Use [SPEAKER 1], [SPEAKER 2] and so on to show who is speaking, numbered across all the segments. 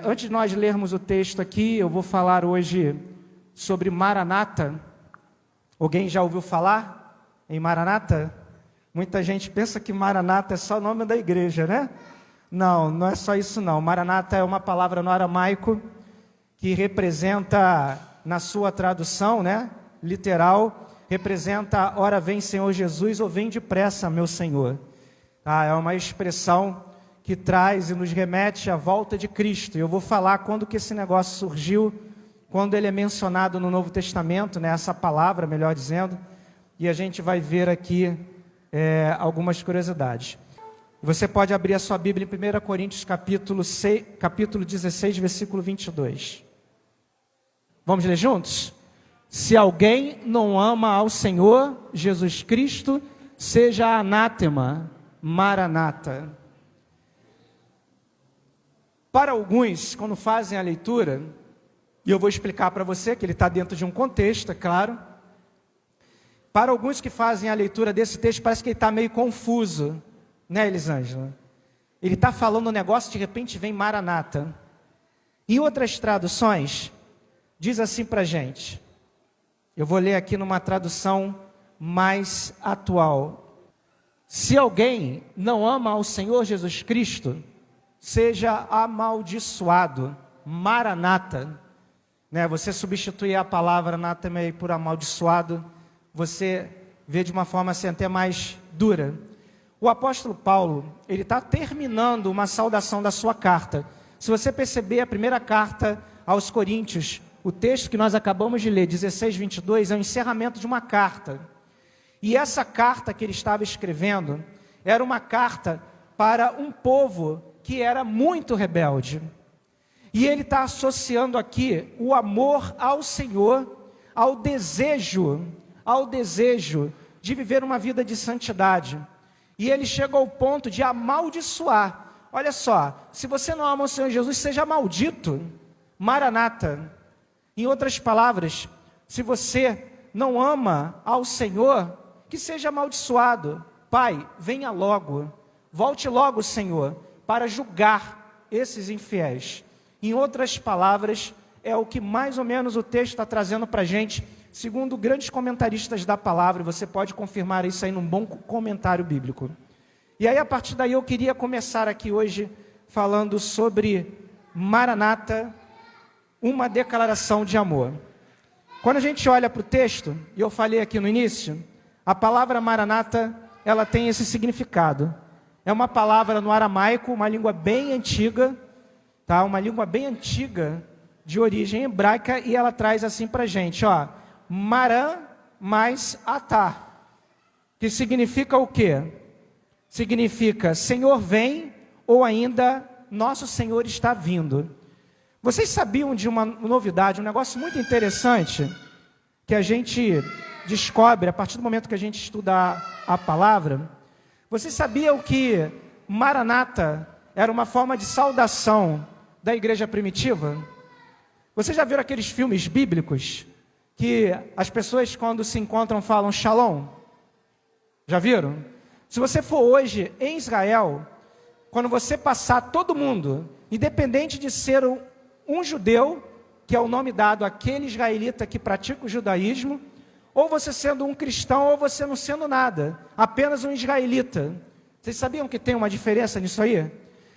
[SPEAKER 1] Antes de nós lermos o texto aqui, eu vou falar hoje sobre Maranata. Alguém já ouviu falar em Maranata? Muita gente pensa que Maranata é só o nome da igreja, né? Não, não é só isso não. Maranata é uma palavra no aramaico que representa, na sua tradução, né, literal, representa, ora vem Senhor Jesus, ou vem depressa, meu Senhor. É uma expressão que traz e nos remete à volta de Cristo. E eu vou falar quando que esse negócio surgiu, quando ele é mencionado no Novo Testamento, né, essa palavra, melhor dizendo, e a gente vai ver aqui algumas curiosidades. Você pode abrir a sua Bíblia em 1 Coríntios capítulo 16, versículo 22. Vamos ler juntos? Se alguém não ama ao Senhor Jesus Cristo, seja anátema, Maranata. Para alguns, quando fazem a leitura, e eu vou explicar para você que ele está dentro de um contexto, é claro. Para alguns que fazem a leitura desse texto, parece que ele está meio confuso, né, Elisângela? Ele está falando um negócio, de repente vem Maranata. Em outras traduções, diz assim para a gente. Eu vou ler aqui numa tradução mais atual. Se alguém não ama ao Senhor Jesus Cristo, seja amaldiçoado, Maranata, né? Você substituir a palavra anátema por amaldiçoado, você vê de uma forma assim até mais dura. O apóstolo Paulo, ele está terminando uma saudação da sua carta. Se você perceber, a primeira carta aos Coríntios, o texto que nós acabamos de ler, 16, 22, é o encerramento de uma carta. E essa carta que ele estava escrevendo, era uma carta para um povo que era muito rebelde. E ele está associando aqui o amor ao Senhor, ao desejo de viver uma vida de santidade. E ele chega ao ponto de amaldiçoar. Olha só, se você não ama o Senhor Jesus, seja maldito, Maranata. Em outras palavras, se você não ama ao Senhor, que seja amaldiçoado. Pai, venha logo, volte logo, Senhor, para julgar esses infiéis. Em outras palavras, é o que mais ou menos o texto está trazendo para a gente, segundo grandes comentaristas da palavra, e você pode confirmar isso aí num bom comentário bíblico. E aí, a partir daí, eu queria começar aqui hoje falando sobre Maranata, uma declaração de amor. Quando a gente olha para o texto, e eu falei aqui no início, a palavra Maranata, ela tem esse significado. É uma palavra no aramaico, uma língua bem antiga, tá? Uma língua bem antiga, de origem hebraica, e ela traz assim para a gente, ó, Maran mais Atá, que significa o quê? Significa Senhor vem, ou ainda Nosso Senhor está vindo. Vocês sabiam de uma novidade, um negócio muito interessante, que a gente descobre a partir do momento que a gente estuda a palavra? Vocês sabiam que Maranata era uma forma de saudação da igreja primitiva? Vocês já viram aqueles filmes bíblicos que as pessoas, quando se encontram, falam Shalom? Já viram? Se você for hoje em Israel, quando você passar, todo mundo, independente de ser um judeu, que é o nome dado àquele israelita que pratica o judaísmo, ou você sendo um cristão, ou você não sendo nada, apenas um israelita. Vocês sabiam que tem uma diferença nisso aí?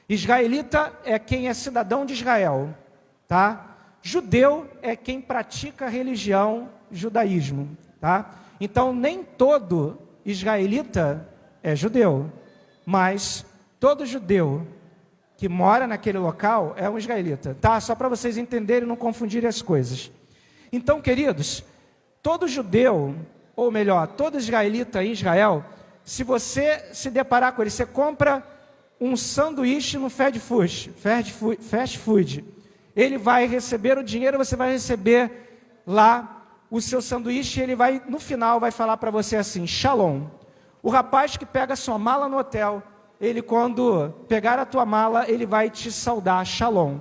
[SPEAKER 1] Israelita é quem é cidadão de Israel, tá? Judeu é quem pratica a religião judaísmo, tá? Então, nem todo israelita é judeu, mas todo judeu que mora naquele local é um israelita, tá? Só para vocês entenderem e não confundirem as coisas. Então, queridos, todo judeu, ou melhor, todo israelita em Israel, se você se deparar com ele, você compra um sanduíche no fast food, ele vai receber o dinheiro, você vai receber lá o seu sanduíche, e ele vai, no final, vai falar para você assim, Shalom. O rapaz que pega a sua mala no hotel, ele, quando pegar a tua mala, ele vai te saudar, Shalom.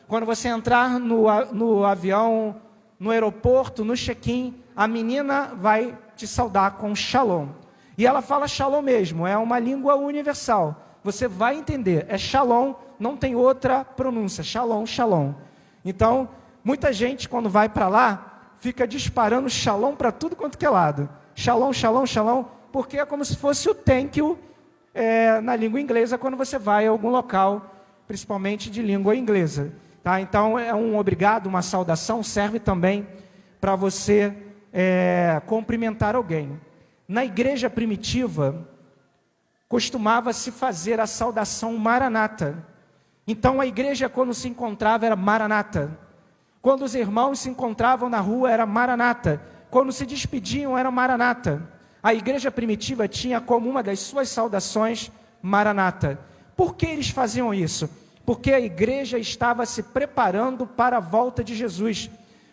[SPEAKER 1] Quando você entrar no avião, no aeroporto, no check-in, a menina vai te saudar com Shalom. E ela fala Shalom mesmo, é uma língua universal. Você vai entender, é Shalom não tem outra pronúncia, shalom, shalom. Então, muita gente quando vai para lá, fica disparando shalom para tudo quanto que é lado. Shalom, shalom, shalom, porque é como se fosse o thank you na língua inglesa quando você vai a algum local, principalmente de língua inglesa. Tá? Então, é um obrigado, uma saudação, serve também para você cumprimentar alguém. Na igreja primitiva, costumava-se fazer a saudação Maranata. Então, a igreja, quando se encontrava, era Maranata. Quando os irmãos se encontravam na rua, era Maranata. Quando se despediam, era Maranata. A igreja primitiva tinha como uma das suas saudações Maranata. Por que eles faziam isso? Porque a igreja estava se preparando para a volta de Jesus.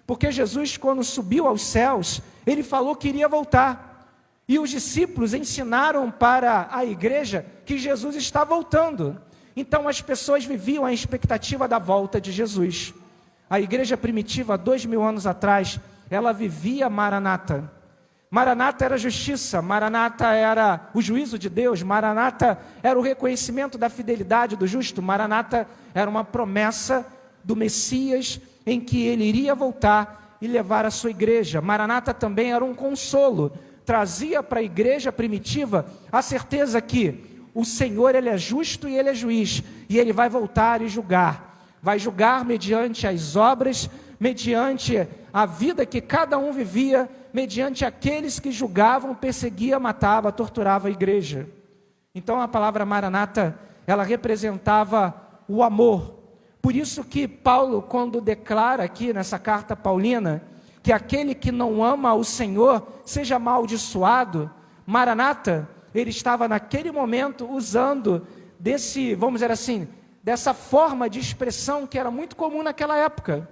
[SPEAKER 1] Porque Jesus, quando subiu aos céus, ele falou que iria voltar. E os discípulos ensinaram para a igreja que Jesus está voltando. Então as pessoas viviam a expectativa da volta de Jesus. A igreja primitiva, 2000 anos atrás, ela vivia Maranata. Maranata era justiça, Maranata era o juízo de Deus, Maranata era o reconhecimento da fidelidade do justo, Maranata era uma promessa do Messias em que ele iria voltar e levar a sua igreja. Maranata também era um consolo, trazia para a igreja primitiva a certeza que o Senhor, ele é justo e ele é juiz, e ele vai voltar e julgar. Vai julgar mediante as obras, mediante a vida que cada um vivia, mediante aqueles que julgavam, perseguia, matava, torturava a igreja. Então a palavra Maranata, ela representava o amor. Por isso que Paulo, quando declara aqui nessa carta paulina, que aquele que não ama o Senhor seja amaldiçoado, Maranata, ele estava naquele momento usando desse, vamos dizer assim, dessa forma de expressão que era muito comum naquela época.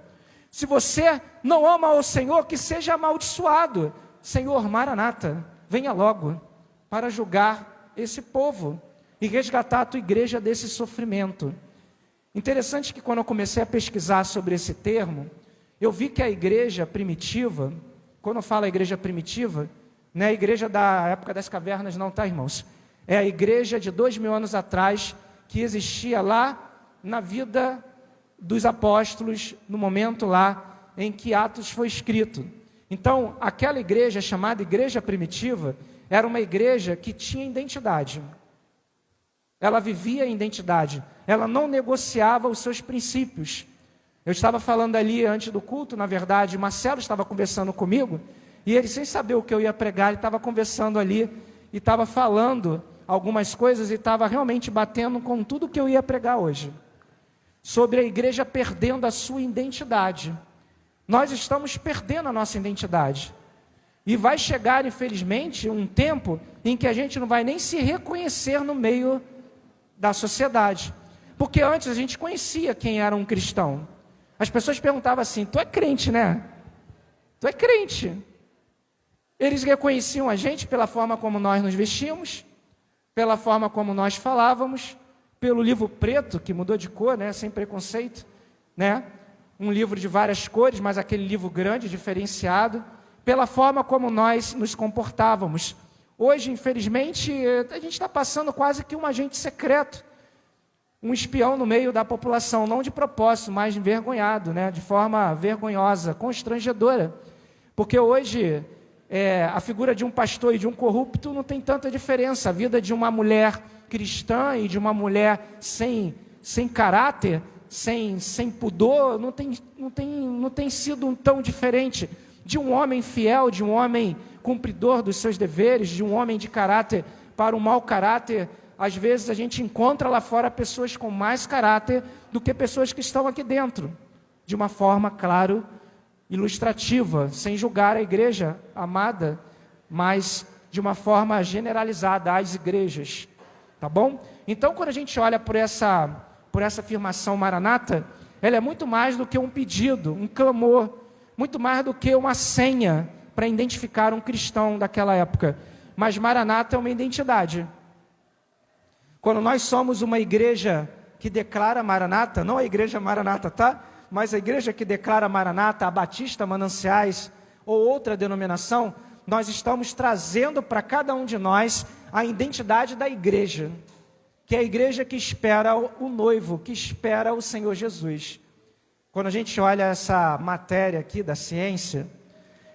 [SPEAKER 1] Se você não ama o Senhor, que seja amaldiçoado. Senhor, Maranata, venha logo para julgar esse povo e resgatar a tua igreja desse sofrimento. Interessante que quando eu comecei a pesquisar sobre esse termo, eu vi que a igreja primitiva, quando eu falo a igreja primitiva, não é a igreja da época das cavernas não, tá, irmãos? É a igreja de 2000 anos atrás, que existia lá na vida dos apóstolos, no momento lá em que Atos foi escrito. Então, aquela igreja chamada igreja primitiva, era uma igreja que tinha identidade. Ela vivia a identidade, ela não negociava os seus princípios. Eu estava falando ali antes do culto, na verdade, Marcelo estava conversando comigo, e ele, sem saber o que eu ia pregar, ele estava conversando ali, e estava falando algumas coisas, e estava realmente batendo com tudo que eu ia pregar hoje, sobre a igreja perdendo a sua identidade. Nós estamos perdendo a nossa identidade, e vai chegar, infelizmente, um tempo em que a gente não vai nem se reconhecer no meio da sociedade, porque antes a gente conhecia quem era um cristão. As pessoas perguntavam assim: tu é crente, né? Tu é crente. Eles reconheciam a gente pela forma como nós nos vestimos, pela forma como nós falávamos, pelo livro preto, que mudou de cor, né? Sem preconceito, né? Um livro de várias cores, mas aquele livro grande, diferenciado, pela forma como nós nos comportávamos. Hoje, infelizmente, a gente está passando quase que um agente secreto, um espião no meio da população, não de propósito, mas envergonhado, né? De forma vergonhosa, constrangedora. Porque hoje, a figura de um pastor e de um corrupto não tem tanta diferença. A vida de uma mulher cristã e de uma mulher sem caráter, sem pudor, não tem sido tão diferente de um homem fiel, de um homem cumpridor dos seus deveres, de um homem de caráter para um mau caráter. Às vezes a gente encontra lá fora pessoas com mais caráter do que pessoas que estão aqui dentro, de uma forma, claro, ilustrativa, sem julgar a igreja amada, mas de uma forma generalizada às igrejas, tá bom? Então, quando a gente olha por essa afirmação Maranata, ela é muito mais do que um pedido, um clamor, muito mais do que uma senha para identificar um cristão daquela época. Mas Maranata é uma identidade. Quando nós somos uma igreja que declara Maranata, não a igreja Maranata, tá? Mas a igreja que declara Maranata, a Batista Mananciais ou outra denominação, nós estamos trazendo para cada um de nós a identidade da igreja. que é a igreja que espera o noivo, que espera o Senhor Jesus. Quando a gente olha essa matéria aqui da ciência,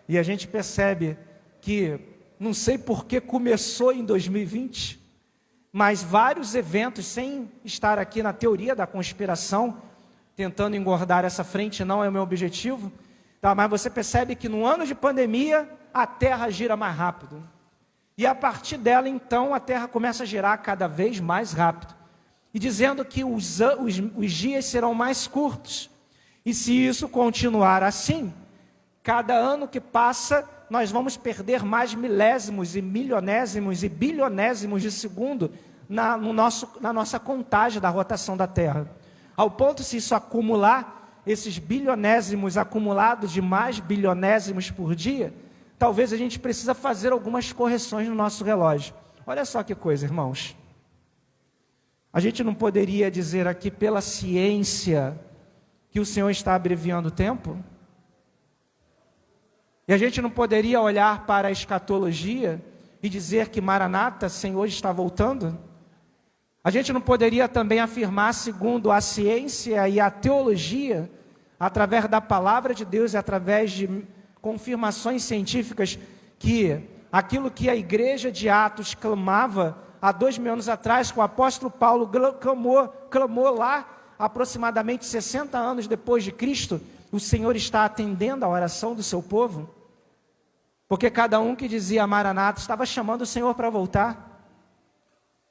[SPEAKER 1] e a gente percebe que, não sei por que começou em 2020, mas vários eventos, sem estar aqui na teoria da conspiração, tentando engordar essa frente, não é o meu objetivo, tá? Mas você percebe que no ano de pandemia, a Terra gira mais rápido. E a partir dela, então, a Terra começa a girar cada vez mais rápido. E dizendo que os dias serão mais curtos. E se isso continuar assim, cada ano que passa, nós vamos perder mais milésimos e milionésimos e bilionésimos de segundo na nossa contagem da rotação da Terra. Ao ponto, se isso acumular, esses bilionésimos acumulados de mais bilionésimos por dia, talvez a gente precisa fazer algumas correções no nosso relógio. Olha só que coisa, irmãos. A gente não poderia dizer aqui pela ciência que o Senhor está abreviando o tempo? E a gente não poderia olhar para a escatologia e dizer que Maranata, Senhor, está voltando? A gente não poderia também afirmar, segundo a ciência e a teologia, através da palavra de Deus e através de confirmações científicas, que aquilo que a igreja de Atos clamava há 2000 anos atrás, que o apóstolo Paulo clamou lá, aproximadamente 60 anos depois de Cristo, o Senhor está atendendo a oração do seu povo? Porque cada um que dizia Maranata estava chamando o Senhor para voltar.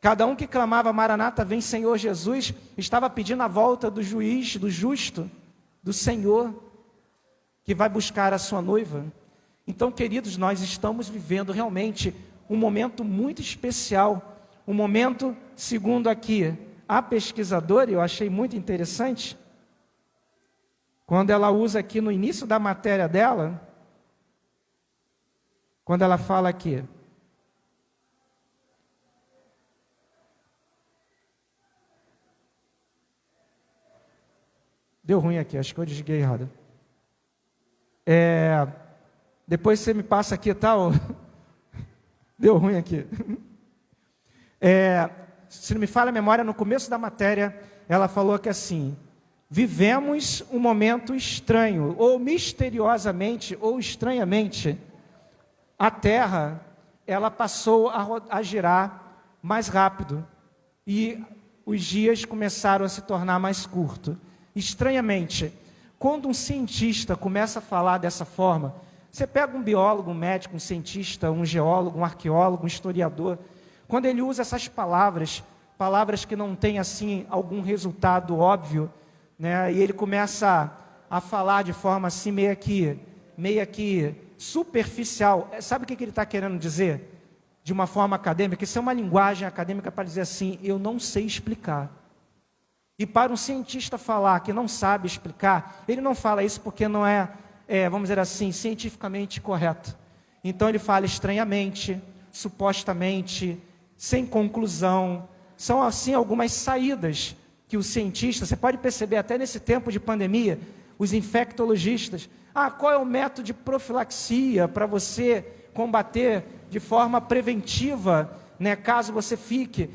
[SPEAKER 1] Cada um que clamava Maranata, vem Senhor Jesus, estava pedindo a volta do juiz, do justo, do Senhor, que vai buscar a sua noiva. Então, queridos, nós estamos vivendo realmente um momento muito especial, um momento, segundo aqui a pesquisadora, eu achei muito interessante, quando ela usa aqui no início da matéria dela, quando ela fala aqui, deu ruim aqui, acho que eu desliguei errado. Depois você me passa aqui, tal. Deu ruim aqui. Se não me falha a memória, no começo da matéria, ela falou que assim, vivemos um momento estranho, ou misteriosamente, ou estranhamente, a Terra, ela passou a girar mais rápido, e os dias começaram a se tornar mais curtos. Estranhamente, quando um cientista começa a falar dessa forma, você pega um biólogo, um médico, um cientista, um geólogo, um arqueólogo, um historiador, quando ele usa essas palavras que não têm assim algum resultado óbvio, né, e ele começa a falar de forma assim meio que superficial, sabe o que ele está querendo dizer? De uma forma acadêmica, isso é uma linguagem acadêmica para dizer assim, eu não sei explicar. E para um cientista falar que não sabe explicar, ele não fala isso porque não vamos dizer assim, cientificamente correto. Então ele fala estranhamente, supostamente, sem conclusão. São assim algumas saídas que o cientista, você pode perceber até nesse tempo de pandemia, os infectologistas, qual é o método de profilaxia para você combater de forma preventiva, né, caso você fique,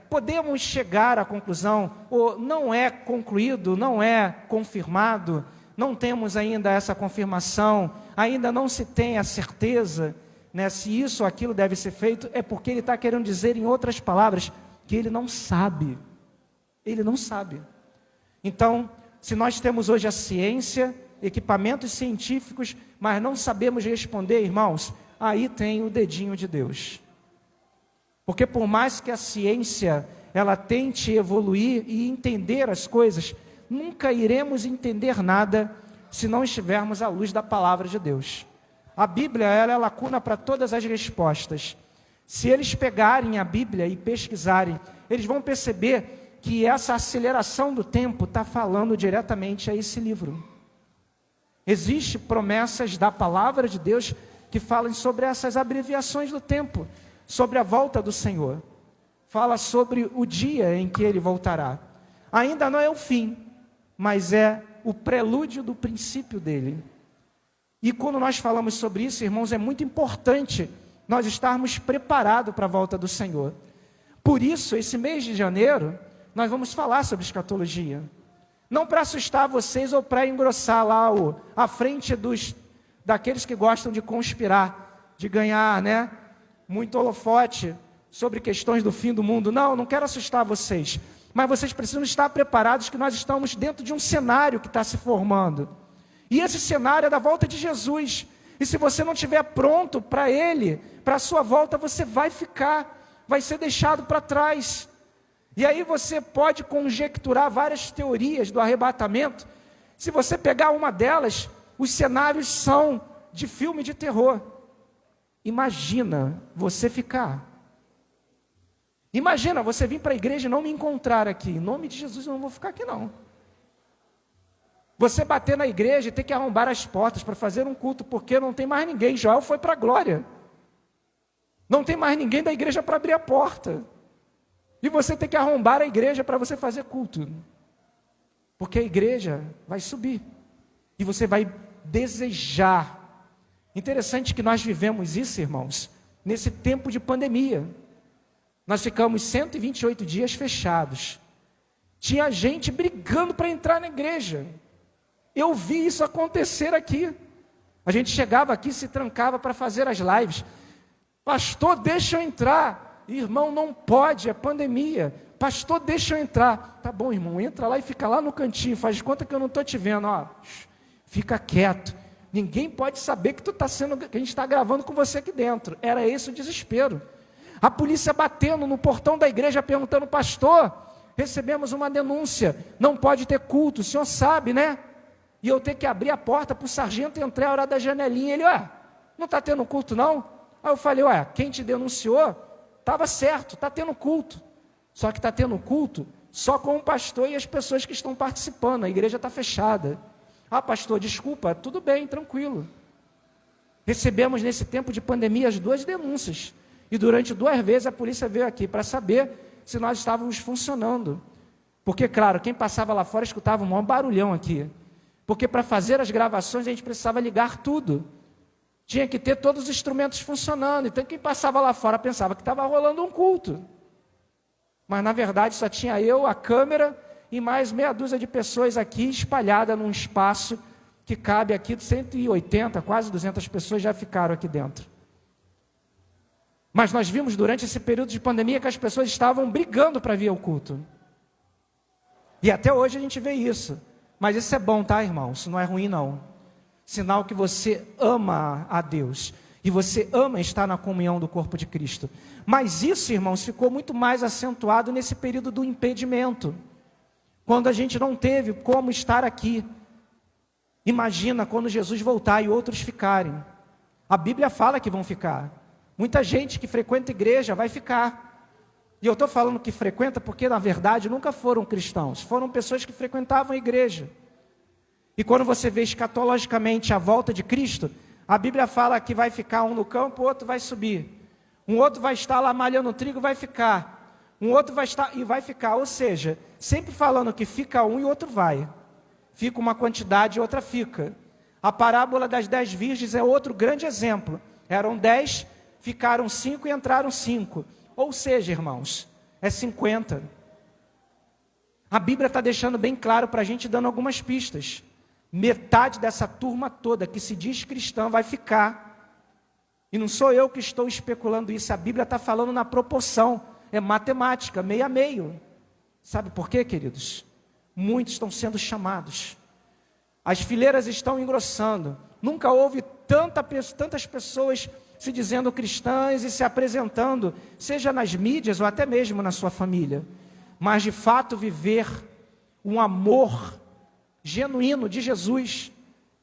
[SPEAKER 1] podemos chegar à conclusão, ou não é concluído, não é confirmado, não temos ainda essa confirmação, ainda não se tem a certeza, né, se isso ou aquilo deve ser feito, é porque ele está querendo dizer, em outras palavras, que ele não sabe. Ele não sabe. Então, se nós temos hoje a ciência, equipamentos científicos, mas não sabemos responder, irmãos, aí tem o dedinho de Deus. Porque por mais que a ciência, ela tente evoluir e entender as coisas, nunca iremos entender nada se não estivermos à luz da palavra de Deus. A Bíblia, ela é lacuna para todas as respostas. Se eles pegarem a Bíblia e pesquisarem, eles vão perceber que essa aceleração do tempo está falando diretamente a esse livro. Existem promessas da palavra de Deus que falam sobre essas abreviações do tempo, sobre a volta do Senhor. Fala sobre o dia em que Ele voltará. Ainda não é o fim, mas é o prelúdio do princípio dele. E quando nós falamos sobre isso, irmãos, é muito importante nós estarmos preparados para a volta do Senhor. Por isso, esse mês de janeiro, nós vamos falar sobre escatologia. Não para assustar vocês ou para engrossar lá a frente daqueles que gostam de conspirar, de ganhar, muito holofote sobre questões do fim do mundo. Não quero assustar vocês. Mas vocês precisam estar preparados que nós estamos dentro de um cenário que está se formando. E esse cenário é da volta de Jesus. E se você não estiver pronto para Ele, para a sua volta, você vai ser deixado para trás. E aí você pode conjecturar várias teorias do arrebatamento. Se você pegar uma delas, os cenários são de filme de terror. Imagina você ficar. Imagina você vir para a igreja e não me encontrar aqui. Em nome de Jesus eu não vou ficar aqui não. Você bater na igreja e ter que arrombar as portas para fazer um culto, porque não tem mais ninguém. Joel foi para a glória. Não tem mais ninguém da igreja para abrir a porta. E você tem que arrombar a igreja para você fazer culto. Porque a igreja vai subir. E você vai desejar. Interessante que nós vivemos isso, irmãos, nesse tempo de pandemia. Nós ficamos 128 dias fechados. Tinha gente brigando para entrar na igreja. Eu vi isso acontecer aqui. A gente chegava aqui, se trancava para fazer as lives. Pastor, deixa eu entrar. Irmão, não pode, é pandemia. Pastor, deixa eu entrar. Tá bom, irmão, entra lá e fica lá no cantinho. Faz de conta que eu não estou te vendo. Fica quieto. Ninguém pode saber que que a gente está gravando com você aqui dentro. Era esse o desespero. A polícia batendo no portão da igreja, perguntando: pastor, recebemos uma denúncia, não pode ter culto, o senhor sabe, né? E eu ter que abrir a porta para o sargento entrar a hora da janelinha. Ele: não está tendo culto não? Aí eu falei: quem te denunciou, estava certo, está tendo culto. Só que está tendo culto só com o pastor e as pessoas que estão participando, a igreja está fechada. Pastor, desculpa, tudo bem, tranquilo. Recebemos nesse tempo de pandemia as 2 denúncias. E durante 2 vezes a polícia veio aqui para saber se nós estávamos funcionando. Porque, claro, quem passava lá fora escutava um maior barulhão aqui. Porque para fazer as gravações a gente precisava ligar tudo. Tinha que ter todos os instrumentos funcionando. Então quem passava lá fora pensava que estava rolando um culto. Mas na verdade só tinha eu, a câmera e mais meia dúzia de pessoas aqui espalhada num espaço que cabe aqui, 180, quase 200 pessoas já ficaram aqui dentro. Mas nós vimos durante esse período de pandemia que as pessoas estavam brigando para vir ao culto. E até hoje a gente vê isso. Mas isso é bom, tá, irmão? Isso não é ruim, não. Sinal que você ama a Deus. E você ama estar na comunhão do corpo de Cristo. Mas isso, irmãos, ficou muito mais acentuado nesse período do impedimento. Quando a gente não teve como estar aqui. Imagina quando Jesus voltar e outros ficarem. A Bíblia fala que vão ficar. Muita gente que frequenta a igreja vai ficar. E eu estou falando que frequenta porque, na verdade, nunca foram cristãos. Foram pessoas que frequentavam a igreja. E quando você vê escatologicamente a volta de Cristo, a Bíblia fala que vai ficar um no campo, o outro vai subir. Um outro vai estar lá malhando trigo e vai ficar. Um outro vai estar e vai ficar. Ou seja, sempre falando que fica um e outro vai. Fica uma quantidade e outra fica. A parábola das 10 virgens é outro grande exemplo. Eram 10, ficaram 5 e entraram 5. Ou seja, irmãos, é 50. A Bíblia está deixando bem claro para a gente, dando algumas pistas. Metade dessa turma toda que se diz cristã vai ficar. E não sou eu que estou especulando isso, a Bíblia está falando na proporção. É matemática, meio a meio. Sabe por quê, queridos? Muitos estão sendo chamados. As fileiras estão engrossando. Nunca houve tantas pessoas se dizendo cristãs e se apresentando, seja nas mídias ou até mesmo na sua família. Mas de fato viver um amor genuíno de Jesus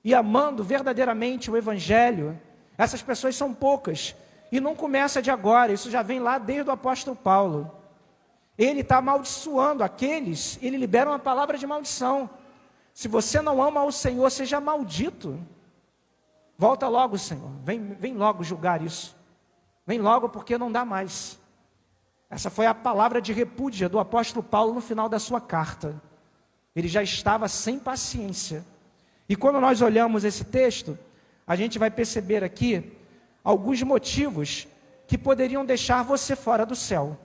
[SPEAKER 1] e amando verdadeiramente o Evangelho, essas pessoas são poucas. E não começa de agora, isso já vem lá desde o apóstolo Paulo. Ele está amaldiçoando aqueles, ele libera uma palavra de maldição. Se você não ama o Senhor, seja maldito. Volta logo, Senhor, vem logo julgar isso. Vem logo porque não dá mais. Essa foi a palavra de repúdio do apóstolo Paulo no final da sua carta. Ele já estava sem paciência. E quando nós olhamos esse texto, a gente vai perceber aqui alguns motivos que poderiam deixar você fora do céu.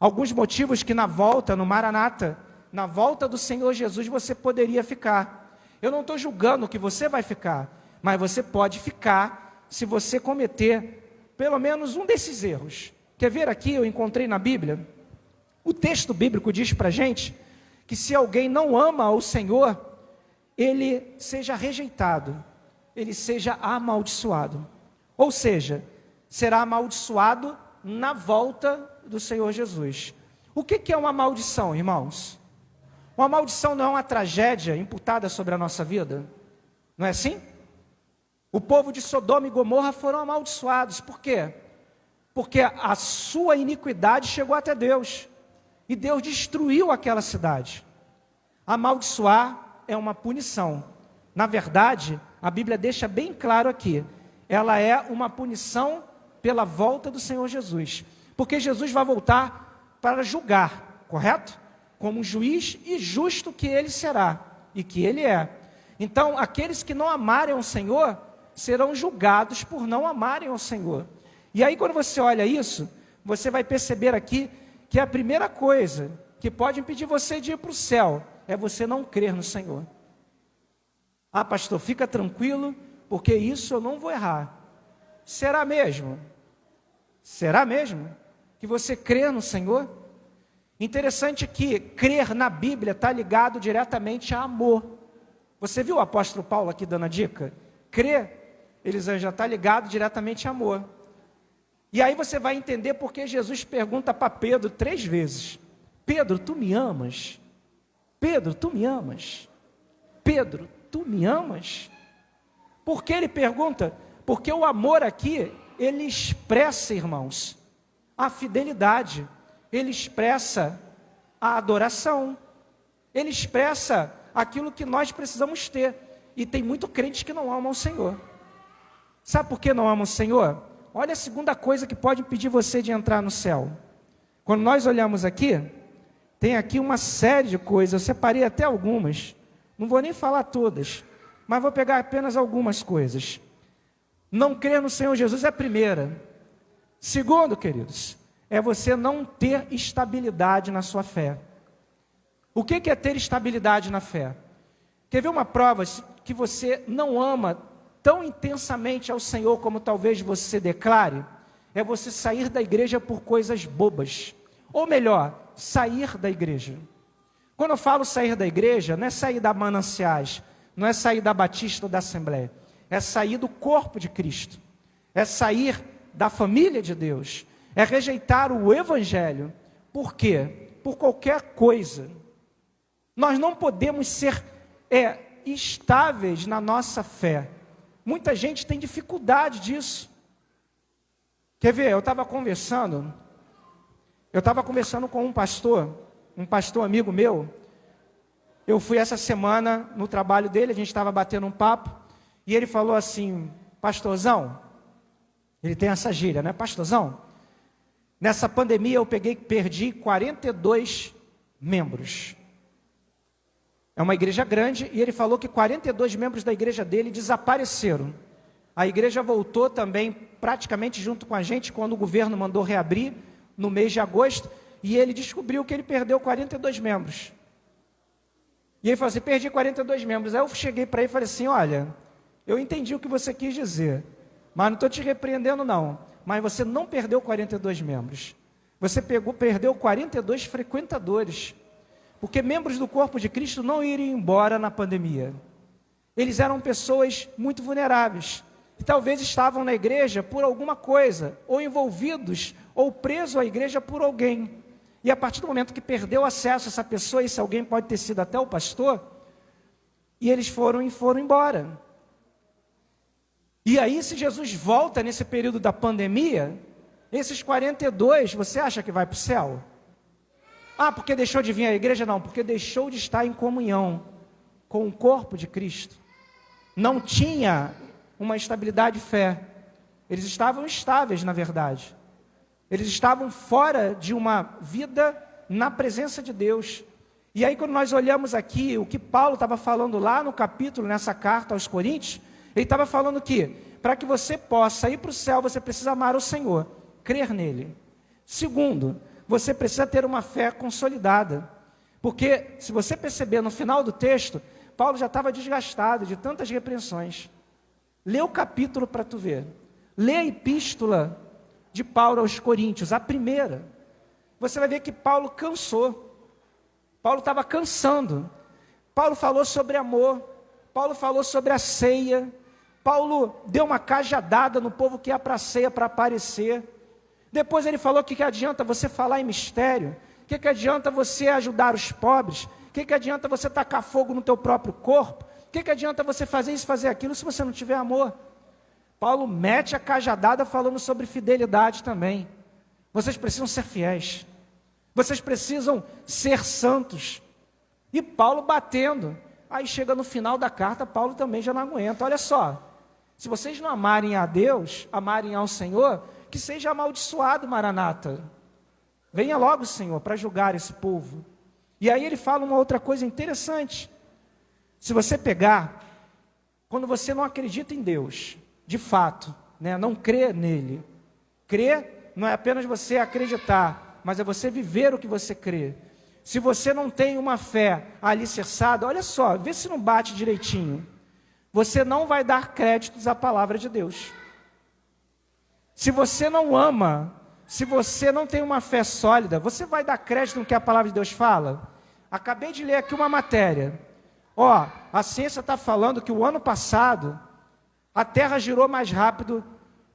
[SPEAKER 1] Alguns motivos que na volta, no Maranata, na volta do Senhor Jesus, você poderia ficar. Eu não estou julgando que você vai ficar, mas você pode ficar se você cometer pelo menos um desses erros. Quer ver aqui, eu encontrei na Bíblia, o texto bíblico diz para a gente que se alguém não ama o Senhor, ele seja rejeitado, ele seja amaldiçoado. Ou seja, será amaldiçoado na volta do Senhor Jesus. O que é uma maldição, irmãos? Uma maldição não é uma tragédia imputada sobre a nossa vida? Não é assim? O povo de Sodoma e Gomorra foram amaldiçoados. Por quê? Porque a sua iniquidade chegou até Deus. E Deus destruiu aquela cidade. Amaldiçoar é uma punição. Na verdade, a Bíblia deixa bem claro aqui. Ela é uma punição pela volta do Senhor Jesus. Porque Jesus vai voltar para julgar, correto? Como um juiz e justo que ele será, e que ele é. Então, aqueles que não amarem ao Senhor, serão julgados por não amarem ao Senhor. E aí, quando você olha isso, você vai perceber aqui, que a primeira coisa que pode impedir você de ir para o céu, é você não crer no Senhor. Ah, pastor, fica tranquilo, porque isso eu não vou errar. Será mesmo? Será mesmo que você crê no Senhor? Interessante que crer na Bíblia está ligado diretamente a amor. Você viu o apóstolo Paulo aqui dando a dica? Crer, ele já está ligado diretamente a amor. E aí você vai entender porque Jesus pergunta para Pedro 3 vezes. Pedro, tu me amas? Pedro, tu me amas? Pedro, tu me amas? Por que ele pergunta? Porque o amor aqui, ele expressa, irmãos, a fidelidade. Ele expressa a adoração, ele expressa aquilo que nós precisamos ter, e tem muito crente que não ama o Senhor. Sabe por que não ama o Senhor? Olha a segunda coisa que pode impedir você de entrar no céu. Quando nós olhamos aqui, tem aqui uma série de coisas, eu separei até algumas, não vou nem falar todas, mas vou pegar apenas algumas coisas. Não crer no Senhor Jesus é a primeira. Segundo, queridos, é você não ter estabilidade na sua fé. O que é ter estabilidade na fé? Quer ver uma prova que você não ama tão intensamente ao Senhor como talvez você declare? É você sair da igreja por coisas bobas. Ou melhor, sair da igreja. Quando eu falo sair da igreja, não é sair da Mananciais, não é sair da Batista ou da Assembleia. É sair do corpo de Cristo. É sair da família de Deus. É rejeitar o Evangelho. Por quê? Por qualquer coisa. Nós não podemos ser estáveis na nossa fé. Muita gente tem dificuldade disso. Quer ver? Eu estava conversando com um pastor amigo meu. Eu fui essa semana no trabalho dele, a gente estava batendo um papo, e ele falou assim, pastorzão, ele tem essa gíria, né? Pastorzão, nessa pandemia eu perdi 42 membros. É uma igreja grande, e ele falou que 42 membros da igreja dele desapareceram. A igreja voltou também praticamente junto com a gente, quando o governo mandou reabrir, no mês de agosto, e ele descobriu que ele perdeu 42 membros. E ele falou assim, perdi 42 membros. Aí eu cheguei para ele e falei assim, olha, eu entendi o que você quis dizer, mas não estou te repreendendo não, mas você não perdeu 42 membros. Você perdeu 42 frequentadores. Porque membros do corpo de Cristo não iriam embora na pandemia. Eles eram pessoas muito vulneráveis. E talvez estavam na igreja por alguma coisa, ou envolvidos, ou presos à igreja por alguém. E a partir do momento que perdeu acesso a essa pessoa, esse alguém pode ter sido até o pastor, e eles foram embora. E aí, se Jesus volta nesse período da pandemia, esses 42, você acha que vai para o céu? Ah, porque deixou de vir à igreja? Não, porque deixou de estar em comunhão com o corpo de Cristo. Não tinha uma estabilidade de fé. Eles estavam estáveis, na verdade. Eles estavam fora de uma vida na presença de Deus. E aí, quando nós olhamos aqui, o que Paulo estava falando lá no capítulo, nessa carta aos Coríntios, ele estava falando que, para que você possa ir para o céu, você precisa amar o Senhor, crer nele. Segundo, você precisa ter uma fé consolidada. Porque, se você perceber no final do texto, Paulo já estava desgastado de tantas repreensões. Lê o capítulo para tu ver. Lê a epístola de Paulo aos Coríntios, a primeira. Você vai ver que Paulo cansou. Paulo estava cansando. Paulo falou sobre amor. Paulo falou sobre a ceia. Paulo deu uma cajadada no povo que ia para a ceia para aparecer. Depois ele falou que adianta você falar em mistério. Que adianta você ajudar os pobres? Que adianta você tacar fogo no teu próprio corpo? Que adianta você fazer isso, fazer aquilo, se você não tiver amor? Paulo mete a cajadada falando sobre fidelidade também. Vocês precisam ser fiéis. Vocês precisam ser santos. E Paulo batendo. Aí chega no final da carta, Paulo também já não aguenta. Olha só, se vocês não amarem a Deus, amarem ao Senhor, que seja amaldiçoado, Maranata. Venha logo, Senhor, para julgar esse povo. E aí ele fala uma outra coisa interessante. Se você pegar, quando você não acredita em Deus, de fato, né, não crê nele. Crer não é apenas você acreditar, mas é você viver o que você crê. Se você não tem uma fé alicerçada, olha só, vê se não bate direitinho. Você não vai dar créditos à palavra de Deus. Se você não ama, se você não tem uma fé sólida, você vai dar crédito no que a palavra de Deus fala? Acabei de ler aqui uma matéria. Ó, a ciência está falando que o ano passado, a Terra girou mais rápido,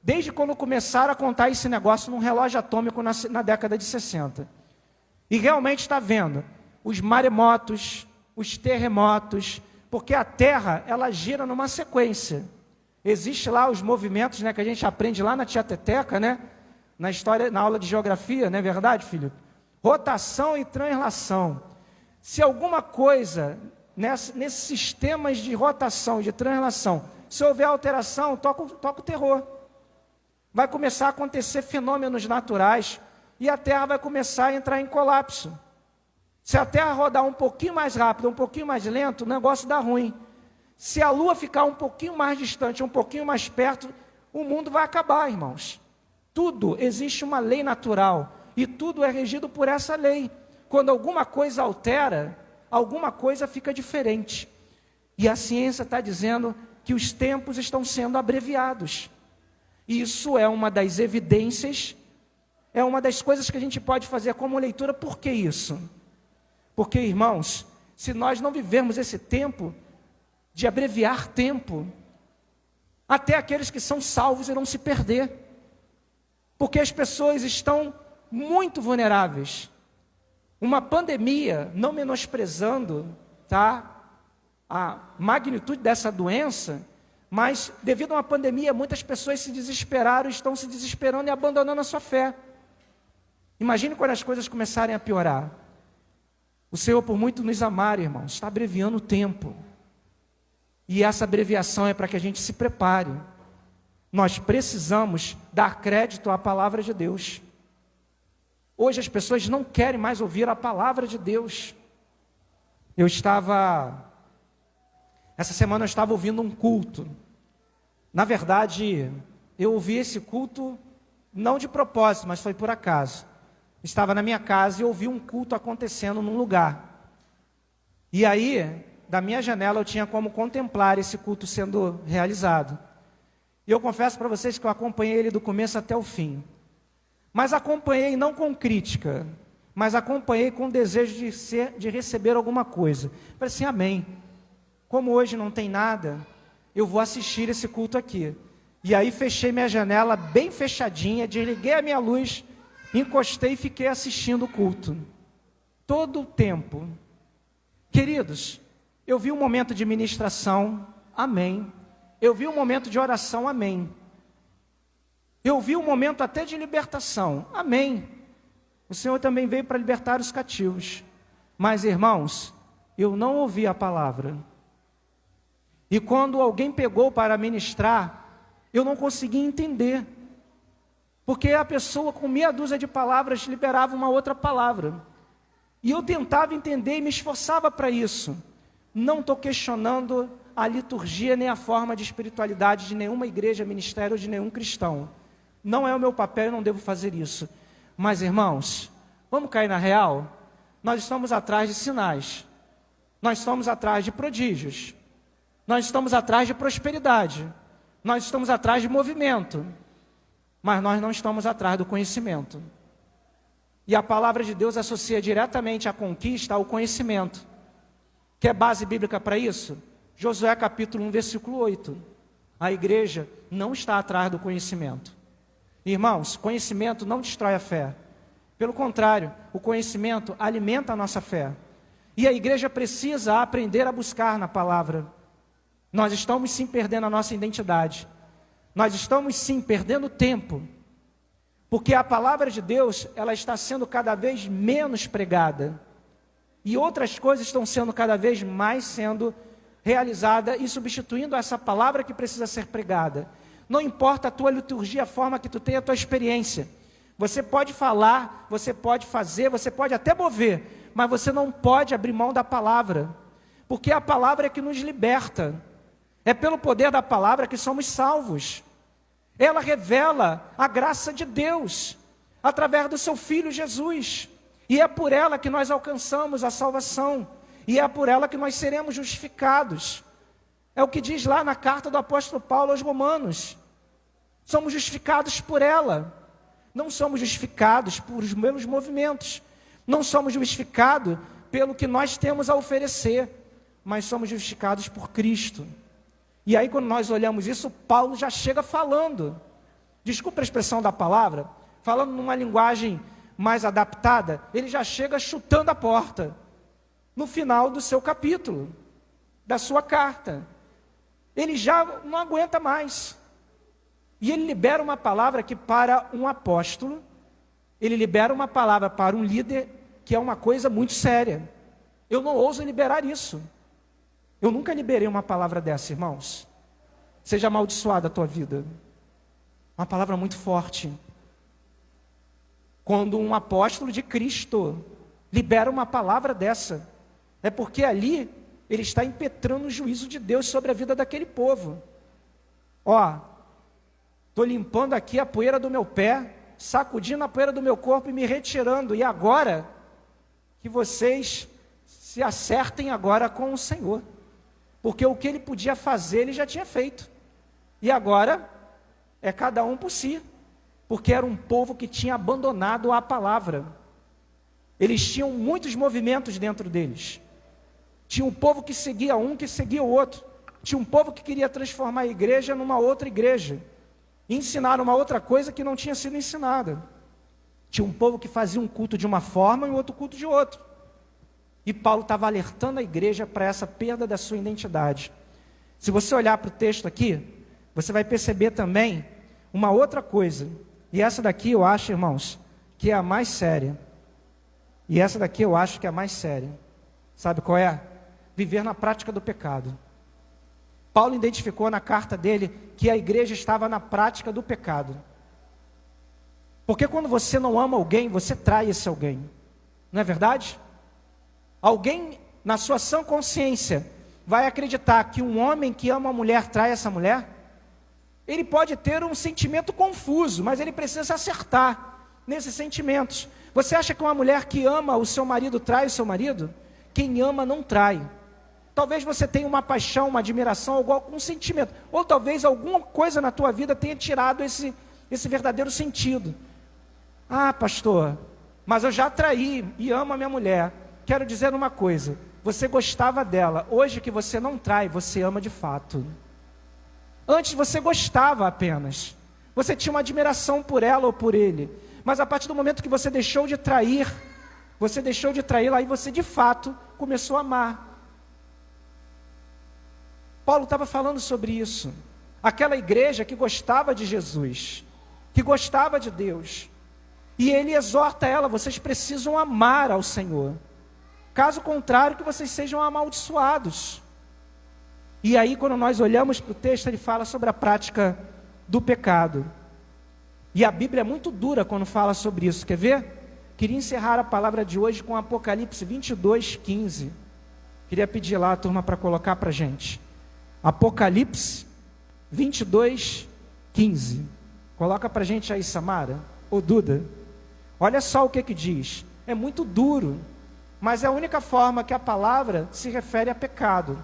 [SPEAKER 1] desde quando começaram a contar esse negócio num relógio atômico na década de 60. E realmente está vendo os maremotos, os terremotos, porque a Terra, ela gira numa sequência. Existe lá os movimentos, né, que a gente aprende lá na Tiateteca, né? Na história, na aula de geografia, não é verdade, filho? Rotação e translação. Se alguma coisa nesses sistemas de rotação e de translação, se houver alteração, toca o terror. Vai começar a acontecer fenômenos naturais e a Terra vai começar a entrar em colapso. Se a Terra rodar um pouquinho mais rápido, um pouquinho mais lento, o negócio dá ruim. Se a Lua ficar um pouquinho mais distante, um pouquinho mais perto, o mundo vai acabar, irmãos. Tudo, existe uma lei natural e tudo é regido por essa lei. Quando alguma coisa altera, alguma coisa fica diferente. E a ciência está dizendo que os tempos estão sendo abreviados. Isso é uma das evidências, é uma das coisas que a gente pode fazer como leitura. Por que isso? Porque, irmãos, se nós não vivermos esse tempo de abreviar tempo, até aqueles que são salvos irão se perder. Porque as pessoas estão muito vulneráveis. Uma pandemia, não menosprezando, tá, a magnitude dessa doença, mas devido a uma pandemia, muitas pessoas se desesperaram, estão se desesperando e abandonando a sua fé. Imagine quando as coisas começarem a piorar. O Senhor, por muito nos amar, irmãos, está abreviando o tempo. E essa abreviação é para que a gente se prepare. Nós precisamos dar crédito à palavra de Deus. Hoje as pessoas não querem mais ouvir a palavra de Deus. Essa semana eu estava ouvindo um culto. Na verdade, eu ouvi esse culto não de propósito, mas foi por acaso. Estava na minha casa e ouvi um culto acontecendo num lugar. E aí, da minha janela, eu tinha como contemplar esse culto sendo realizado. E eu confesso para vocês que eu acompanhei ele do começo até o fim. Mas acompanhei não com crítica, mas acompanhei com desejo de receber alguma coisa. Falei assim, amém. Como hoje não tem nada, eu vou assistir esse culto aqui. E aí fechei minha janela bem fechadinha, desliguei a minha luz, encostei e fiquei assistindo o culto. Todo o tempo. Queridos, eu vi um momento de ministração, amém. Eu vi um momento de oração, amém. Eu vi um momento até de libertação, amém. O Senhor também veio para libertar os cativos. Mas, irmãos, eu não ouvi a palavra. E quando alguém pegou para ministrar, eu não conseguia entender. Porque a pessoa com meia dúzia de palavras liberava uma outra palavra. E eu tentava entender e me esforçava para isso. Não estou questionando a liturgia nem a forma de espiritualidade de nenhuma igreja, ministério ou de nenhum cristão. Não é o meu papel, eu não devo fazer isso. Mas, irmãos, Vamos cair na real? Nós estamos atrás de sinais. Nós estamos atrás de prodígios. Nós estamos atrás de prosperidade. Nós estamos atrás de movimento. Mas nós não estamos atrás do conhecimento. E a palavra de Deus associa diretamente a conquista ao conhecimento. Quer base bíblica para isso? Josué capítulo 1, versículo 8. A igreja não está atrás do conhecimento. Irmãos, conhecimento não destrói a fé. Pelo contrário, o conhecimento alimenta a nossa fé. E a igreja precisa aprender a buscar na palavra. Nós estamos sim perdendo a nossa identidade. Nós estamos sim perdendo tempo. Porque a palavra de Deus, ela está sendo cada vez menos pregada. E outras coisas estão sendo cada vez mais sendo realizadas e substituindo essa palavra que precisa ser pregada. Não importa a tua liturgia, a forma que tu tem, a tua experiência. Você pode falar, você pode fazer, você pode até mover, mas você não pode abrir mão da palavra. Porque a palavra é que nos liberta. É pelo poder da palavra que somos salvos. Ela revela a graça de Deus, através do seu Filho Jesus. E é por ela que nós alcançamos a salvação. E é por ela que nós seremos justificados. É o que diz lá na carta do apóstolo Paulo aos Romanos. Somos justificados por ela. Não somos justificados por os meus movimentos. Não somos justificados pelo que nós temos a oferecer. Mas somos justificados por Cristo. E aí quando nós olhamos isso, Paulo já chega falando. Desculpa a expressão da palavra. Falando numa linguagem mais adaptada. Ele já chega chutando a porta. No final do seu capítulo. Da sua carta. Ele já não aguenta mais. E ele libera uma palavra que para um apóstolo, ele libera uma palavra para um líder, que é uma coisa muito séria. Eu não ouso liberar isso. Eu nunca liberei uma palavra dessa, irmãos. Seja amaldiçoada a tua vida. Uma palavra muito forte. Quando um apóstolo de Cristo libera uma palavra dessa, é porque ali ele está impetrando o juízo de Deus sobre a vida daquele povo. Ó, estou limpando aqui a poeira do meu pé, sacudindo a poeira do meu corpo e me retirando. E agora, que vocês se acertem agora com o Senhor. Porque o que ele podia fazer, ele já tinha feito. E agora, é cada um por si. Porque era um povo que tinha abandonado a palavra. Eles tinham muitos movimentos dentro deles. Tinha um povo que seguia um, que seguia o outro. Tinha um povo que queria transformar a igreja numa outra igreja. Ensinar uma outra coisa que não tinha sido ensinada. Tinha um povo que fazia um culto de uma forma e outro culto de outro. E Paulo estava alertando a igreja para essa perda da sua identidade. Se você olhar para o texto aqui, você vai perceber também uma outra coisa. E essa daqui eu acho, irmãos, que é a mais séria. E essa daqui eu acho que é a mais séria. Sabe qual é? Viver na prática do pecado. Paulo identificou na carta dele que a igreja estava na prática do pecado. Porque quando você não ama alguém, você trai esse alguém. Não é verdade? Alguém, na sua sã consciência, vai acreditar que um homem que ama uma mulher trai essa mulher? Ele pode ter um sentimento confuso, mas ele precisa se acertar nesses sentimentos. Você acha que uma mulher que ama o seu marido trai o seu marido? Quem ama não trai. Talvez você tenha uma paixão, uma admiração, algum sentimento. Ou talvez alguma coisa na tua vida tenha tirado esse verdadeiro sentido. Ah, pastor, mas eu já traí e amo a minha mulher. Quero dizer uma coisa. Você gostava dela. Hoje que você não trai, você ama de fato. Antes você gostava apenas. Você tinha uma admiração por ela ou por ele. Mas a partir do momento que você deixou de trair, você deixou de traí-la, aí você de fato começou a amar. Paulo estava falando sobre isso. Aquela igreja que gostava de Jesus, que gostava de Deus. E ele exorta ela, vocês precisam amar ao Senhor. Caso contrário, que vocês sejam amaldiçoados. E aí, quando nós olhamos para o texto, ele fala sobre a prática do pecado. E a Bíblia é muito dura quando fala sobre isso. Quer ver? Queria encerrar a palavra de hoje com Apocalipse 22, 15. Queria pedir lá a turma para colocar para a gente. Apocalipse 22, 15. Coloca para a gente aí, Samara, ou Duda. Olha só o que diz. é muito duro, mas é a única forma que a palavra se refere a pecado.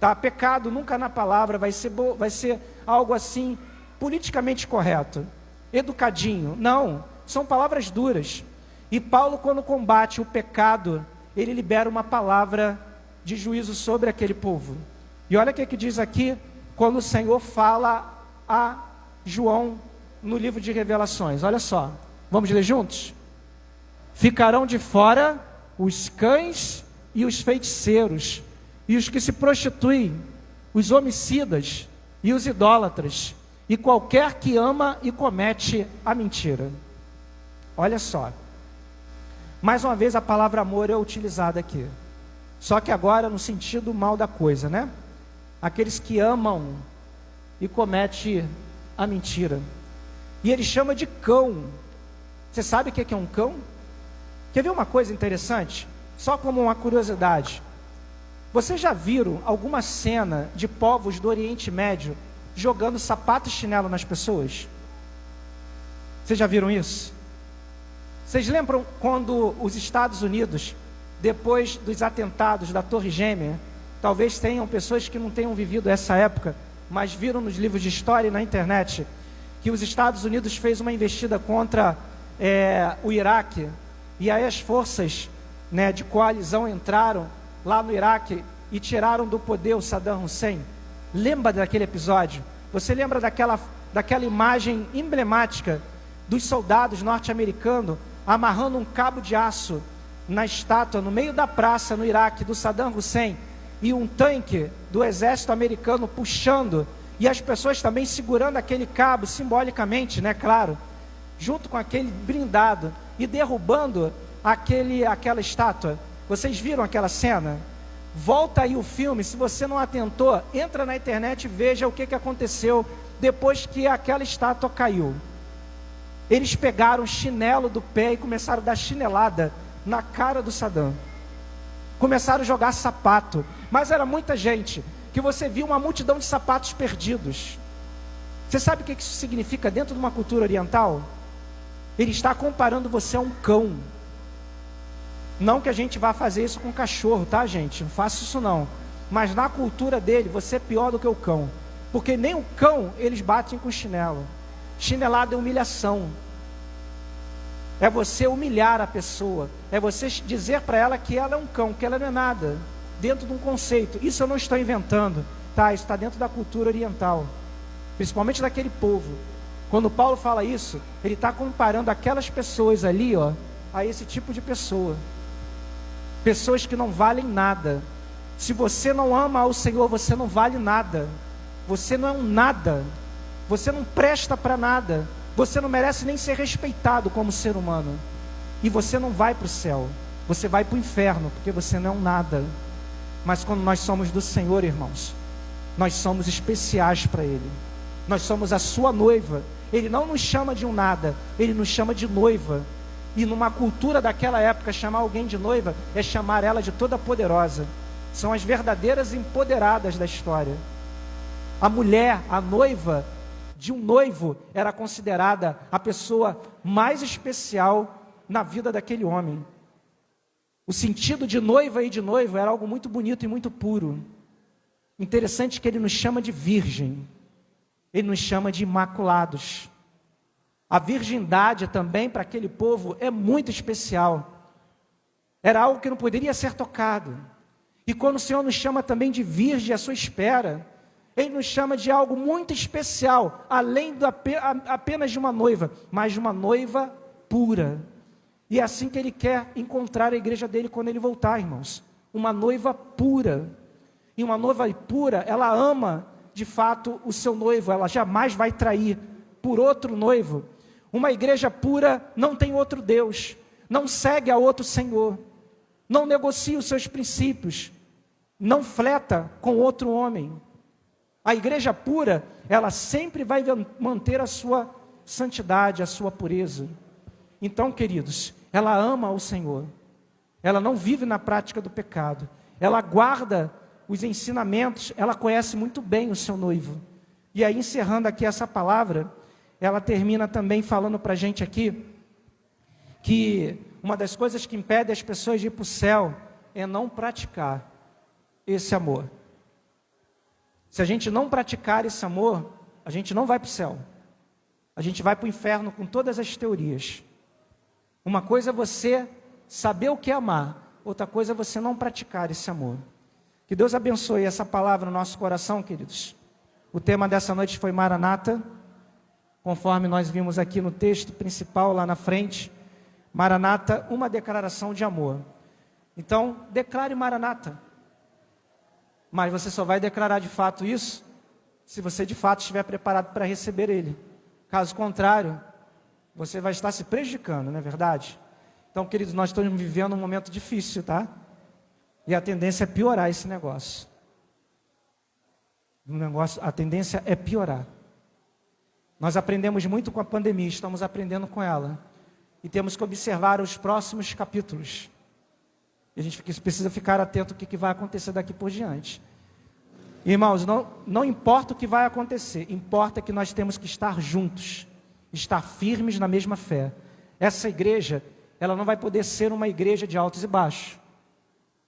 [SPEAKER 1] Tá? Pecado nunca na palavra vai ser algo assim, politicamente correto, educadinho. Não, são palavras duras. E Paulo, quando combate o pecado, ele libera uma palavra de juízo sobre aquele povo. E olha o que diz aqui, quando o Senhor fala a João no livro de Revelações. Olha só, vamos ler juntos? Ficarão de fora os cães e os feiticeiros, e os que se prostituem, os homicidas e os idólatras, e qualquer que ama e comete a mentira. Olha só, mais uma vez a palavra amor é utilizada aqui, só que agora no sentido mal da coisa, né? Aqueles que amam e cometem a mentira. E ele chama de cão. Você sabe o que é um cão? Quer ver uma coisa interessante? Só como uma curiosidade. Vocês já viram alguma cena de povos do Oriente Médio jogando sapato e chinelo nas pessoas? Vocês já viram isso? Vocês lembram quando os Estados Unidos, depois dos atentados da Torre Gêmea, talvez tenham pessoas que não tenham vivido essa época, mas viram nos livros de história e na internet, que os Estados Unidos fez uma investida contra o Iraque, e aí as forças de coalizão entraram lá no Iraque e tiraram do poder o Saddam Hussein. Lembra daquele episódio? Você lembra daquela imagem emblemática dos soldados norte-americanos amarrando um cabo de aço na estátua, no meio da praça no Iraque, do Saddam Hussein, e um tanque do exército americano puxando, e as pessoas também segurando aquele cabo, simbolicamente, claro, junto com aquele blindado, e derrubando aquela estátua. Vocês viram aquela cena? Volta aí o filme, se você não atentou, entra na internet e veja o que aconteceu depois que aquela estátua caiu. Eles pegaram o chinelo do pé e começaram a dar chinelada na cara do Saddam. Começaram a jogar sapato, mas era muita gente, que você viu uma multidão de sapatos perdidos. Você sabe o que isso significa dentro de uma cultura oriental? Ele está comparando você a um cão. Não que a gente vá fazer isso com cachorro, tá, gente? Não faça isso não. Mas na cultura dele, você é pior do que o cão. Porque nem o cão, eles batem com chinelo. Chinelada é humilhação. É você humilhar a pessoa. É você dizer para ela que ela é um cão, que ela não é nada. Dentro de um conceito. Isso eu não estou inventando, tá? Isso está dentro da cultura oriental. Principalmente daquele povo. Quando Paulo fala isso, ele está comparando aquelas pessoas ali, a esse tipo de pessoa. Pessoas que não valem nada. Se você não ama ao Senhor, você não vale nada. Você não é um nada. Você não presta para nada. Você não merece nem ser respeitado como ser humano. E você não vai para o céu. Você vai para o inferno, porque você não é um nada. Mas quando nós somos do Senhor, irmãos, nós somos especiais para Ele. Nós somos a sua noiva. Ele não nos chama de um nada, Ele nos chama de noiva. E numa cultura daquela época, chamar alguém de noiva é chamar ela de toda poderosa. São as verdadeiras empoderadas da história. A mulher, a noiva de um noivo, era considerada a pessoa mais especial na vida daquele homem. O sentido de noiva e de noivo era algo muito bonito e muito puro. Interessante que ele nos chama de virgem. Ele nos chama de imaculados. A virgindade também para aquele povo é muito especial. Era algo que não poderia ser tocado. E quando o Senhor nos chama também de virgem à sua espera, Ele nos chama de algo muito especial, além apenas de uma noiva, mas de uma noiva pura. E é assim que Ele quer encontrar a igreja dele quando Ele voltar, irmãos. Uma noiva pura. E uma noiva pura, ela ama de fato o seu noivo, ela jamais vai trair por outro noivo. Uma igreja pura não tem outro Deus, não segue a outro Senhor, não negocia os seus princípios, não fleta com outro homem. A igreja pura, ela sempre vai manter a sua santidade, a sua pureza. Então, queridos, ela ama o Senhor, ela não vive na prática do pecado, ela guarda os ensinamentos, ela conhece muito bem o seu noivo. E aí, encerrando aqui essa palavra, ela termina também falando para a gente aqui, que uma das coisas que impede as pessoas de ir para o céu é não praticar esse amor. Se a gente não praticar esse amor, a gente não vai para o céu. A gente vai para o inferno com todas as teorias. Uma coisa é você saber o que é amar, outra coisa é você não praticar esse amor. Que Deus abençoe essa palavra no nosso coração, queridos. O tema dessa noite foi Maranata, conforme nós vimos aqui no texto principal lá na frente. Maranata, uma declaração de amor. Então, declare Maranata. Mas você só vai declarar de fato isso se você de fato estiver preparado para receber Ele. Caso contrário, você vai estar se prejudicando, não é verdade? Então, queridos, nós estamos vivendo um momento difícil, tá? E a tendência é piorar esse negócio. A tendência é piorar. Nós aprendemos muito com a pandemia, estamos aprendendo com ela. E temos que observar os próximos capítulos. E a gente precisa ficar atento ao que vai acontecer daqui por diante. Irmãos, não importa o que vai acontecer, importa que nós temos que estar juntos, estar firmes na mesma fé. Essa igreja, ela não vai poder ser uma igreja de altos e baixos,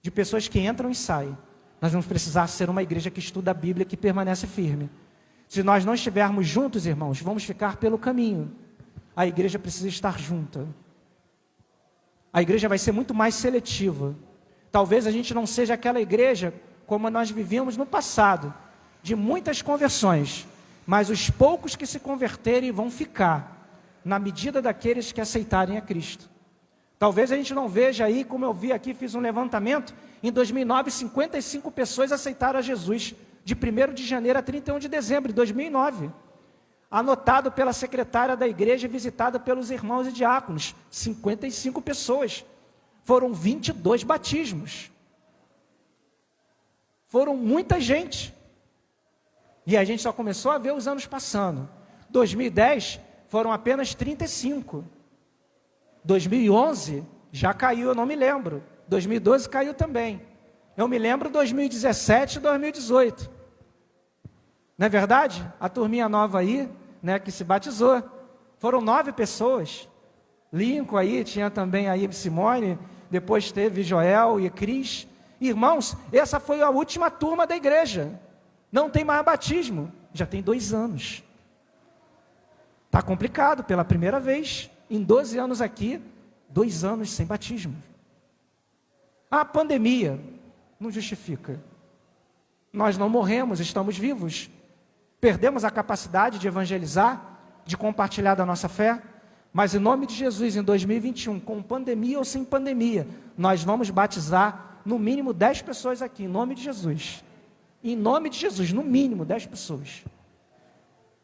[SPEAKER 1] de pessoas que entram e saem. Nós vamos precisar ser uma igreja que estuda a Bíblia, que permanece firme. Se nós não estivermos juntos, irmãos, vamos ficar pelo caminho. A igreja precisa estar junta. A igreja vai ser muito mais seletiva. Talvez a gente não seja aquela igreja como nós vivíamos no passado, de muitas conversões, mas os poucos que se converterem vão ficar, na medida daqueles que aceitarem a Cristo. Talvez a gente não veja aí, como eu vi aqui, fiz um levantamento, em 2009, 55 pessoas aceitaram a Jesus, de 1º de janeiro a 31 de dezembro de 2009. Anotado pela secretária da igreja e visitado pelos irmãos e diáconos, 55 pessoas. Foram 22 batismos. Foram muita gente. E a gente só começou a ver os anos passando. 2010 foram apenas 35. 2011 já caiu, eu não me lembro. 2012 caiu também. Eu me lembro 2017 e 2018. Não é verdade? A turminha nova aí, né, que se batizou. Foram 9 pessoas. Lincoln aí, tinha também aí Simone, depois teve Joel e Cris. Irmãos, essa foi a última turma da igreja. Não tem mais batismo. Já tem 2 anos. Está complicado, pela primeira vez. Em 12 anos aqui, 2 anos sem batismo. A pandemia não justifica. Nós não morremos, estamos vivos. Perdemos a capacidade de evangelizar, de compartilhar da nossa fé, mas em nome de Jesus, em 2021, com pandemia ou sem pandemia, nós vamos batizar no mínimo 10 pessoas aqui, em nome de Jesus. Em nome de Jesus, no mínimo 10 pessoas.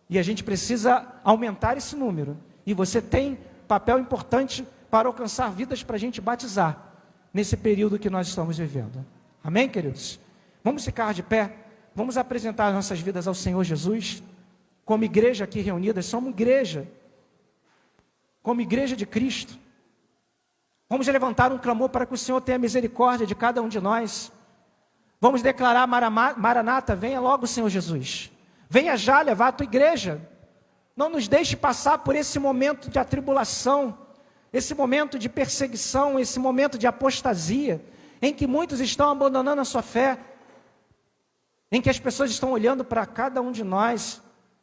[SPEAKER 1] E a gente precisa aumentar esse número. E você tem papel importante para alcançar vidas para a gente batizar, nesse período que nós estamos vivendo. Amém, queridos? Vamos ficar de pé. Vamos apresentar nossas vidas ao Senhor Jesus, como igreja aqui reunida, somos igreja, como igreja de Cristo. Vamos levantar um clamor para que o Senhor tenha misericórdia de cada um de nós. Vamos declarar: Maranata, venha logo, Senhor Jesus. Venha já levar a tua igreja. Não nos deixe passar por esse momento de atribulação, esse momento de perseguição, esse momento de apostasia, em que muitos estão abandonando a sua fé, em que as pessoas estão olhando para cada um de nós,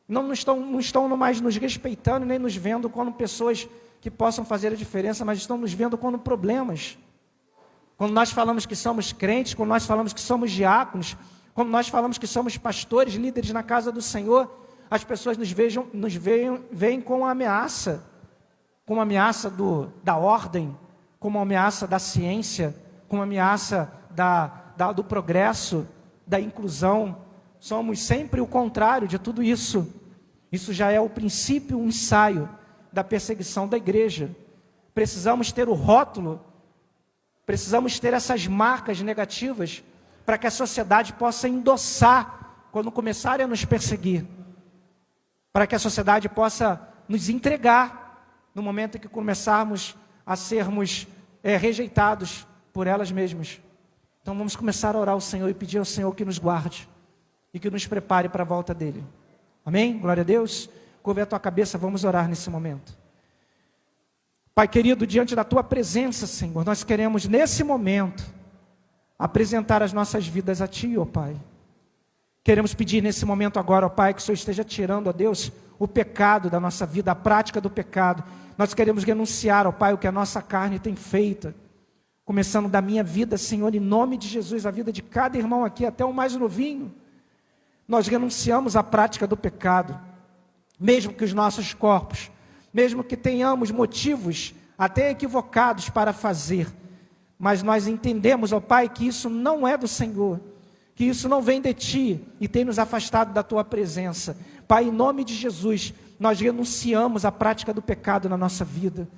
[SPEAKER 1] não estão mais nos respeitando, nem nos vendo como pessoas que possam fazer a diferença, mas estão nos vendo como problemas. Quando nós falamos que somos crentes, quando nós falamos que somos diáconos, quando nós falamos que somos pastores, líderes na casa do Senhor, as pessoas nos veem com uma ameaça, da ordem, como uma ameaça da ciência, como uma ameaça do progresso, da inclusão. Somos sempre o contrário de tudo isso. Isso já é o princípio, o ensaio da perseguição da igreja. Precisamos ter o rótulo, precisamos ter essas marcas negativas, para que a sociedade possa endossar quando começarem a nos perseguir, para que a sociedade possa nos entregar no momento em que começarmos a sermos rejeitados por elas mesmas. Então vamos começar a orar ao Senhor e pedir ao Senhor que nos guarde e que nos prepare para a volta dele. Amém? Glória a Deus. Curva a tua cabeça, vamos orar nesse momento. Pai querido, diante da Tua presença, Senhor, nós queremos nesse momento apresentar as nossas vidas a Ti, ó Pai. Queremos pedir nesse momento agora, ó Pai, que o Senhor esteja tirando, ó Deus, o pecado da nossa vida, a prática do pecado. Nós queremos renunciar, ó Pai, o que a nossa carne tem feito. Começando da minha vida, Senhor, em nome de Jesus, a vida de cada irmão aqui, até o mais novinho. Nós renunciamos à prática do pecado. Mesmo que os nossos corpos, mesmo que tenhamos motivos até equivocados para fazer, mas nós entendemos, ó Pai, que isso não é do Senhor, que isso não vem de Ti e tem nos afastado da Tua presença. Pai, em nome de Jesus, nós renunciamos à prática do pecado na nossa vida.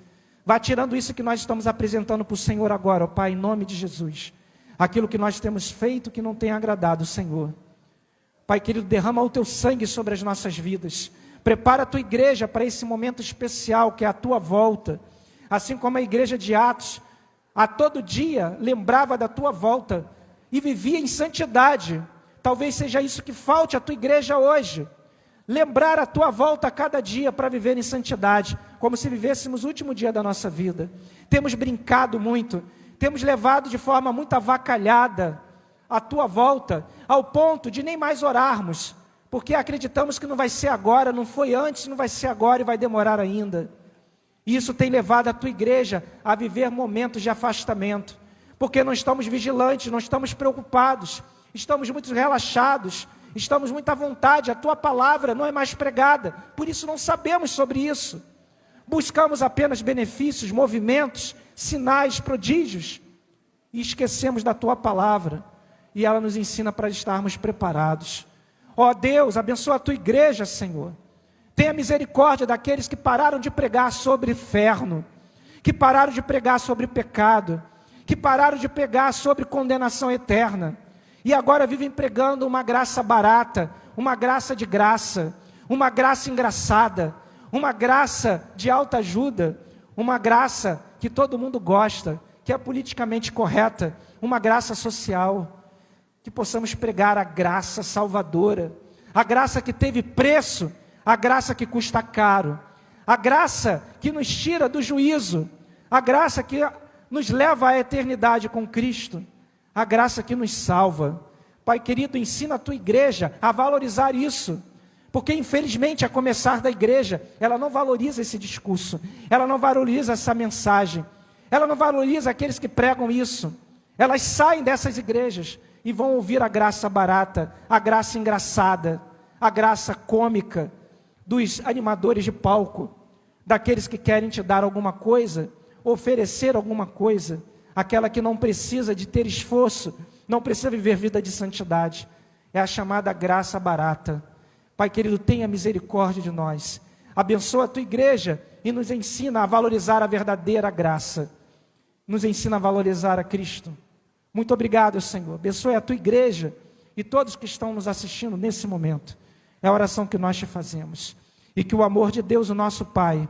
[SPEAKER 1] Vá tirando isso que nós estamos apresentando para o Senhor agora, ó Pai, em nome de Jesus. Aquilo que nós temos feito que não tem agradado o Senhor. Pai querido, derrama o Teu sangue sobre as nossas vidas. Prepara a Tua igreja para esse momento especial que é a Tua volta. Assim como a igreja de Atos, a todo dia lembrava da Tua volta e vivia em santidade. Talvez seja isso que falte à Tua igreja hoje. Lembrar a Tua volta a cada dia para viver em santidade, como se vivêssemos o último dia da nossa vida. Temos brincado muito, temos levado de forma muito avacalhada a Tua volta, ao ponto de nem mais orarmos, porque acreditamos que não vai ser agora, não foi antes, não vai ser agora e vai demorar ainda. E isso tem levado a Tua igreja a viver momentos de afastamento, porque não estamos vigilantes, não estamos preocupados, estamos muito relaxados, estamos muito à vontade, a Tua palavra não é mais pregada, por isso não sabemos sobre isso. Buscamos apenas benefícios, movimentos, sinais, prodígios, e esquecemos da Tua palavra, e ela nos ensina para estarmos preparados. Ó Deus, abençoa a Tua igreja, Senhor. Tenha misericórdia daqueles que pararam de pregar sobre inferno, que pararam de pregar sobre pecado, que pararam de pregar sobre condenação eterna, e agora vivem pregando uma graça barata, uma graça de graça, uma graça engraçada, uma graça de alta ajuda, uma graça que todo mundo gosta, que é politicamente correta, uma graça social. Que possamos pregar a graça salvadora, a graça que teve preço, a graça que custa caro, a graça que nos tira do juízo, a graça que nos leva à eternidade com Cristo, a graça que nos salva. Pai querido, ensina a Tua igreja a valorizar isso, porque infelizmente a começar da igreja, ela não valoriza esse discurso, ela não valoriza essa mensagem, ela não valoriza aqueles que pregam isso. Elas saem dessas igrejas e vão ouvir a graça barata, a graça engraçada, a graça cômica dos animadores de palco, daqueles que querem te dar alguma coisa, oferecer alguma coisa, aquela que não precisa de ter esforço, não precisa viver vida de santidade. É a chamada graça barata. Pai querido, tenha misericórdia de nós. Abençoa a Tua igreja e nos ensina a valorizar a verdadeira graça. Nos ensina a valorizar a Cristo. Muito obrigado, Senhor. Abençoe a Tua igreja e todos que estão nos assistindo nesse momento. É a oração que nós te fazemos. E que o amor de Deus, o nosso Pai,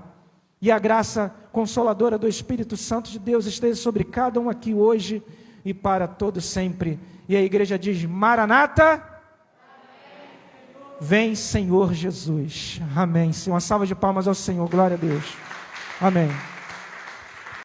[SPEAKER 1] e a graça consoladora do Espírito Santo de Deus esteja sobre cada um aqui hoje e para todo sempre. E a igreja diz: Maranata, vem Senhor Jesus. Amém. Uma salva de palmas ao Senhor. Glória a Deus. Amém.